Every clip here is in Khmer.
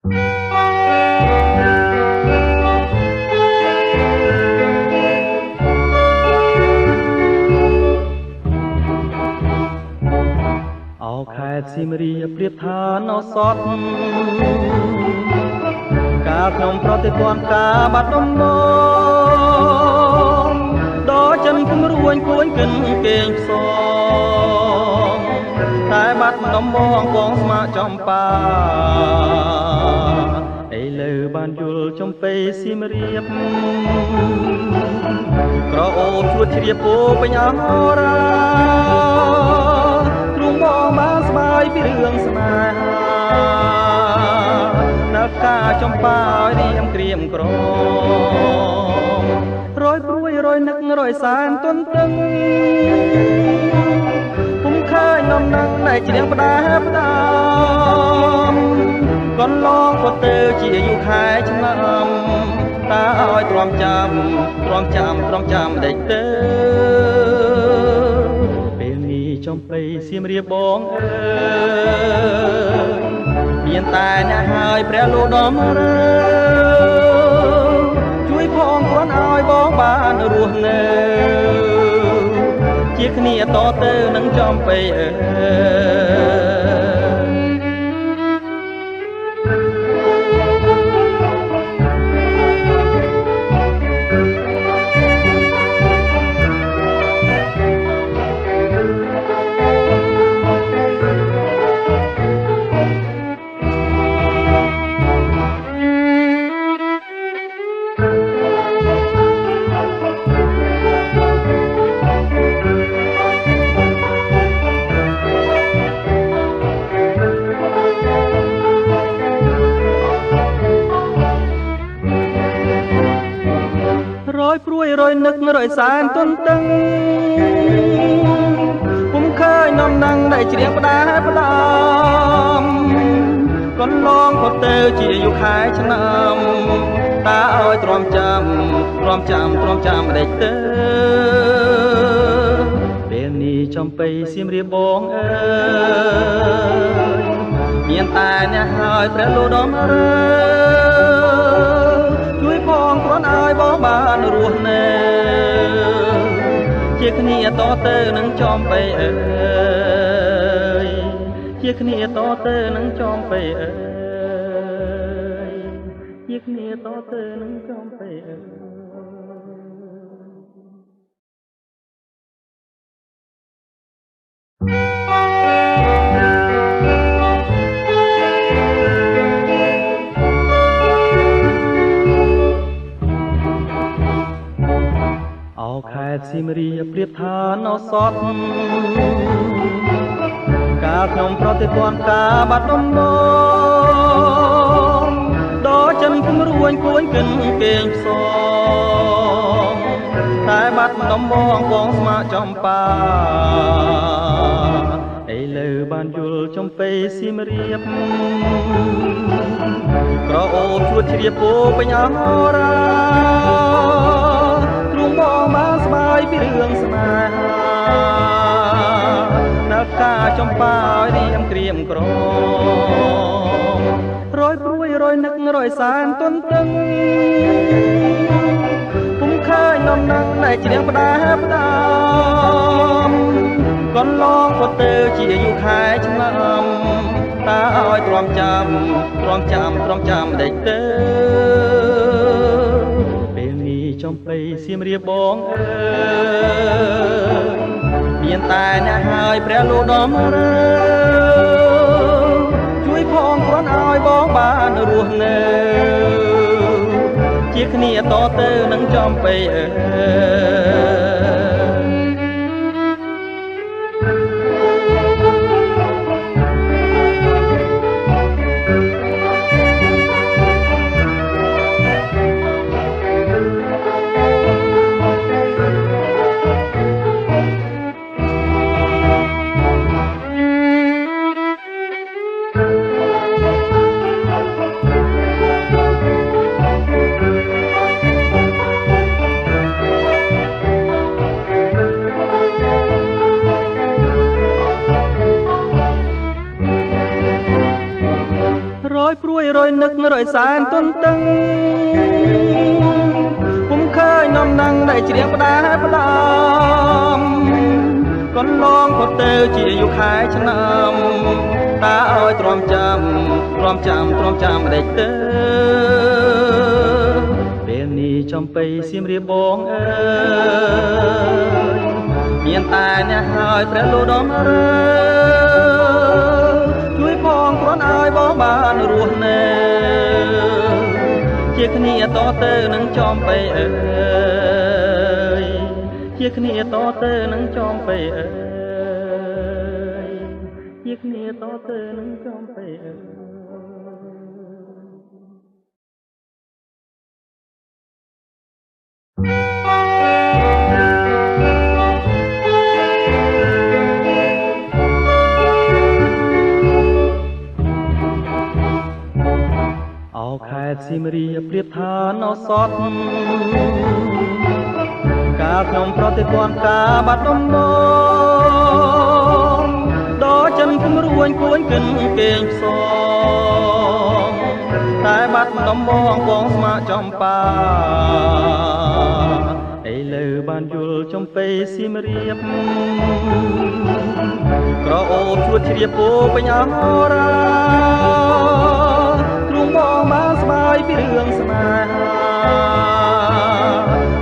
អោខេត្តសៀមរាបប្រៀបថាណោសតកាលខ្ញុំប្រតិព័ន្ធការបាត់ដំបងដល់ចិនគំរួញគួញគិនគេងផ្សងតែបាត់ដំបងបងស្មាចំបាឥឡូវបានយល់ចំពេសៀមរាបក្រអូបជួតជ្រាបពោពេញអរាទ្រុងបងបានស្បាយពីរឿងស្នេហានៅការចំបាឲ្យរៀមក្រៀមក្រមរយព្រួយរយនឹករយសានទន្ទឹងពុំឃើញនំនឹងតែជ្រៀងផ្ដាផ្ដាំកន្លងក៏ទៅជាយូរខែឆ្នាំតើឲ្យទ្រាំចាំដេចទៅពេលនេះចំបៃសៀមរាបបងអើយមានតែអ្នកហើយព្រះលោកដំរើជួយផងគ្រាន់ឲ្យបងបានរស់នៅជាគ្នាតទៅនឹងចំបៃអើរយព្រួយរយនឹករយសានទន្ទឹងពុំឃើញនំនឹងដែលជ្រៀងផ្ដាផ្ដាំកន្លងក៏ទៅជាយូរខែឆ្នាំតើឲ្យទ្រាំចាំដេចទៅពេលនេះចំបៃសៀមរាបបងអើយមានតែអ្នកហើយព្រះលោកដំរើជួយផងគ្រាន់ឲ្យបងបានរស់នៅជាគ្នាតទៅនឹងចំបៃអើយជាគ្នាតទៅនឹងចំបៃអើយជាគ្នាតទៅនឹងចំបៃអើយអោខេត្តសៀមរាបប្រៀបថាណោសតកាលខ្ញុំប្រតិព័ន្ធការបាត់ដំបងដល់ចិនគំរួញគួញគិនគេងផ្សងតែបាត់ដំបងបងស្មាចំបាឥឡូវបានយល់ចំពេសៀមរាបក្រអូបជួតជ្រាបពោពេញអរាទ្រុងបងបានស្បាយពីរឿងស្នេហានៅការចំបាឲ្យរៀមក្រៀមក្រមរយព្រួយរយនឹករយសានទន្ទឹងពុំឃើញនំនឹងតែជ្រៀងផ្ដាផ្ដាំកន្លងក៏ទៅជាយូរខែឆ្នាំតើឲ្យទ្រាំចាំដេចទៅពេលនេះចំបៃសៀមរាបបងអើយមានតែអ្នកហើយព្រះលោកដំរើជួយផងគ្រាន់ឲ្យបងបានរស់នៅជាគ្នាតទៅនឹងចំបៃអើយ យព្រួយរយនឹករយសានទន្ទឹងពុំឃើញនំនឹងដែលច្រៀងផ្ដាផ្ដំកន្លងផុតទៅជាយុគខែឆ្នាំតើឲ្យទ្រាំចាំម្ដេចទៅពេលនេះចំបៃសៀមរាបបងអើយមានតែអ្នកហើយព្រះលោដំរើជួយផងគ្រាន់ឲ្យបងបានរស់នៅជាគ្នាតទៅនឹងចំបៃអើយជាគ្នាតទៅនឹងចំបៃអើយជាគ្នាតទៅនឹងចំបៃអើយខេត្តសៀមរាបប្រៀបថានៅសតកាលខ្ញុំប្រតិព័ន្ធការបាត់ដំបងដល់ចិនគំរួញគួនគិនគេងផ្សងតែបាត់ដំបងបងស្មាចំបាឥឡូវបានយល់ចំបៃសៀមរាបក្រអូបជួតជ្រាបពោពេញអរាបងបានស្បាយពីរឿងស្នេហា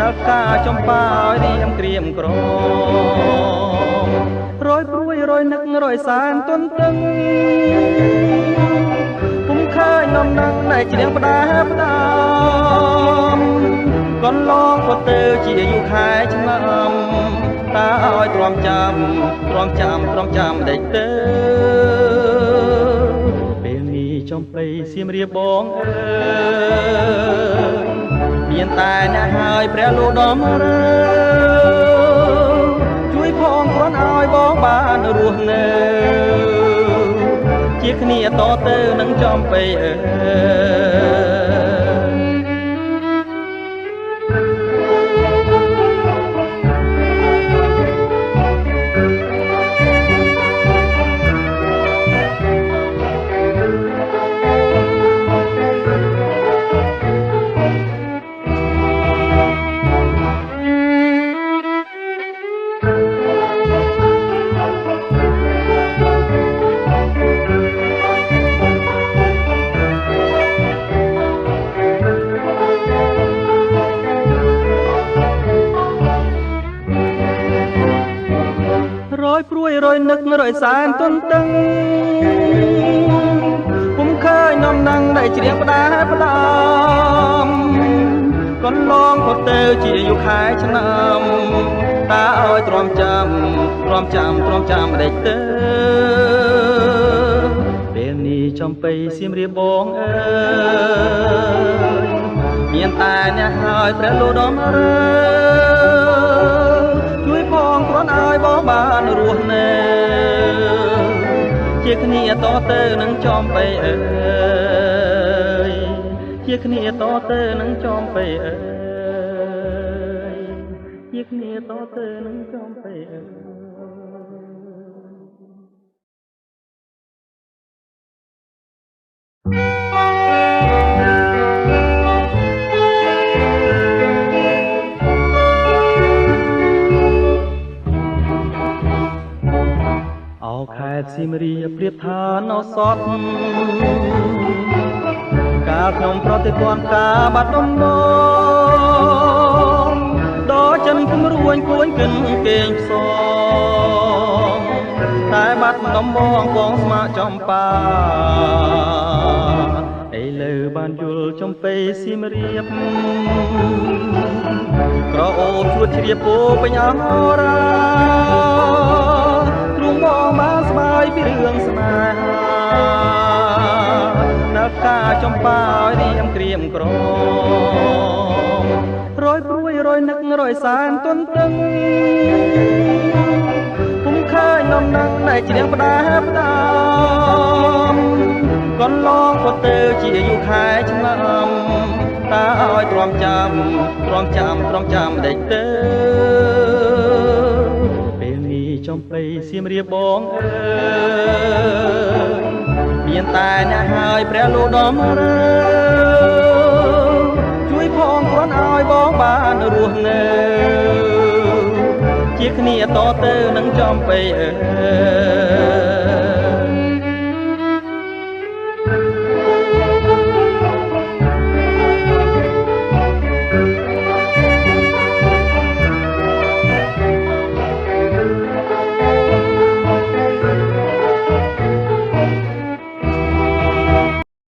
នៅការចំបាឲ្យរៀមក្រៀមក្រមរយព្រួយរយនឹករយសានទន្ទឹងពុំឃើញនំនឹងដែលច្រៀងផ្ដាផ្ដាំកន្លងផុតទៅជាយុគខែឆ្នាំតើឲ្យទ្រាំចាំម្ដេចទៅចំបៃសៀមរាបបងអើយមានតែអ្នកហើយព្រះលោដំរើជួយផងគ្រាន់ឲ្យបងបានរស់នៅជាគ្នាតទៅនឹងចំបៃអើព្រួយរយនឹករយសានទន្ទឹងពុំឃើញនំនឹងដែលច្រៀងផ្ដាផ្ដំកន្លងផុតទៅជាយុគខែឆ្នាំតើឲ្យទ្រាំចាំម្ដេចទៅពេលនេះចំបៃសៀមរាបបងអើយមានតែអ្នកហើយព្រះលោដំរើជួយផងគ្រាន់ឲ្យបងបានរស់នៅជាគ្នាតទៅនឹងចំបៃអើយជាគ្នាតទៅនឹងចំបៃអើយជាគ្នាតទៅនឹងចំបៃអើយខេត្តសៀមរាបប្រៀបថានៅសតកាលខ្ញុំប្រតិព័ន្ធការបាត់ដំបងដល់ចិនគំរួញគួនគិនគេងផ្សងតែបាត់ដំបងបងស្មាចំបាឥឡូវបានយល់ចំបៃសៀមរាបក្រអូបជួតជ្រាបពោពេញអរាបងបានស្បាយពីរឿងស្នេហានៅការចំបាឲ្យរៀមក្រៀមក្រមរយព្រួយរយនឹករយសានទន្ទឹងពុំឃើញនំនឹងដែលច្រៀងផ្ដាផ្ដាំកន្លងផុតទៅជាយុគខែឆ្នាំតើឲ្យទ្រាំចាំម្ដេចទៅចំបៃសៀមរាបបងអើយ មានតែអ្នកហើយព្រះលោកដំរើជួយផងគ្រាន់ឲ្យបងបានរស់នៅជាគ្នាតទៅនឹងចំបៃអើ